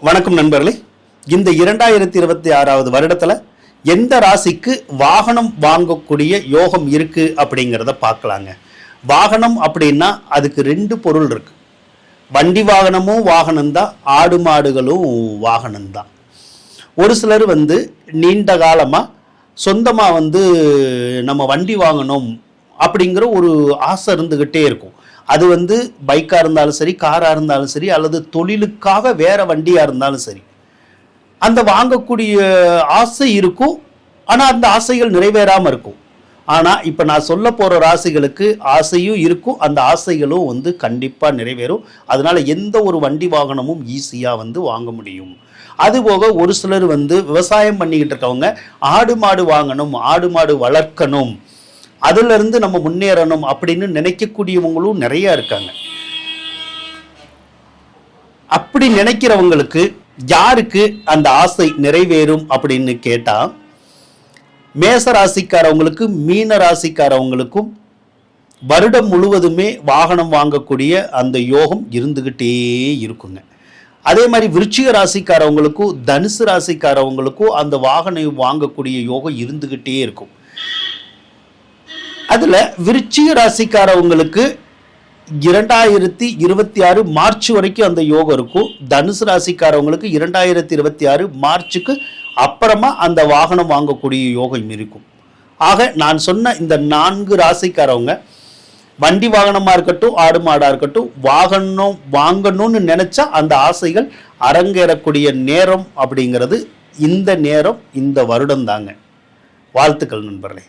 வணக்கம் நண்பர்களே. இந்த 2026 வருடத்தில் எந்த ராசிக்கு வாகனம் வாங்கக்கூடிய யோகம் இருக்கு அப்படிங்கிறத பார்க்கலாங்க. வாகனம் அப்படின்னா அதுக்கு ரெண்டு பொருள் இருக்கு. வண்டி வாகனமும் வாகனம்தான், ஆடு மாடுகளும் வாகனம்தான். ஒரு சிலர் நீண்ட காலமாக சொந்தமாக நம்ம வண்டி வாங்கணும் அப்படிங்கிற ஒரு ஆசை இருந்துக்கிட்டே இருக்கும். அது பைக்காக இருந்தாலும் சரி, காராக இருந்தாலும் சரி, அல்லது தொழிலுக்காக வேற வண்டியாக இருந்தாலும் சரி, அந்த வாங்கக்கூடிய ஆசை இருக்கும். ஆனால் அந்த ஆசைகள் நிறைவேறாமல் இருக்கும். ஆனால் இப்போ நான் சொல்ல போகிற ராசிகளுக்கு ஆசையும் இருக்கும், அந்த ஆசைகளும் கண்டிப்பாக நிறைவேறும். அதனால எந்த ஒரு வண்டி வாகனமும் ஈஸியாக வாங்க முடியும். அதுபோக ஒரு சிலர் விவசாயம் பண்ணிக்கிட்டு இருக்கவங்க ஆடு மாடு வாங்கணும், ஆடு மாடு வளர்க்கணும், அதிலிருந்து நம்ம முன்னேறணும் அப்படின்னு நினைக்கக்கூடியவங்களும் நிறைய இருக்காங்க. அப்படி நினைக்கிறவங்களுக்கு யாருக்கு அந்த ஆசை நிறைவேறும் அப்படின்னு கேட்டா, மேச ராசிக்காரவங்களுக்கு, மீன ராசிக்காரவங்களுக்கும் வருடம் முழுவதுமே வாகனம் வாங்கக்கூடிய அந்த யோகம் இருந்துகிட்டே இருக்குங்க. அதே மாதிரி விருச்சிக ராசிக்காரவங்களுக்கும் தனுசு ராசிக்காரவங்களுக்கும் அந்த வாகனம் வாங்கக்கூடிய யோகம் இருந்துகிட்டே இருக்கும். அதுல விருச்சிக ராசிக்காரவங்களுக்கு 2026 மார்ச் வரைக்கும் அந்த யோகம் இருக்கும். தனுசு ராசிக்காரவங்களுக்கு 2026 மார்ச்சுக்கு அப்புறமா அந்த வாகனம் வாங்கக்கூடிய யோகம் இருக்கும். ஆக நான் சொன்ன இந்த 4 ராசிக்காரவங்க வண்டி வாகனமா இருக்கட்டும், ஆடு மாடா இருக்கட்டும், வாகனம் வாங்கணும்னு நினைச்சா அந்த ஆசைகள் அரங்கேறக்கூடிய நேரம் அப்படிங்கிறது இந்த நேரம், இந்த வருடம் தாங்க. வாழ்த்துக்கள் நண்பர்களே.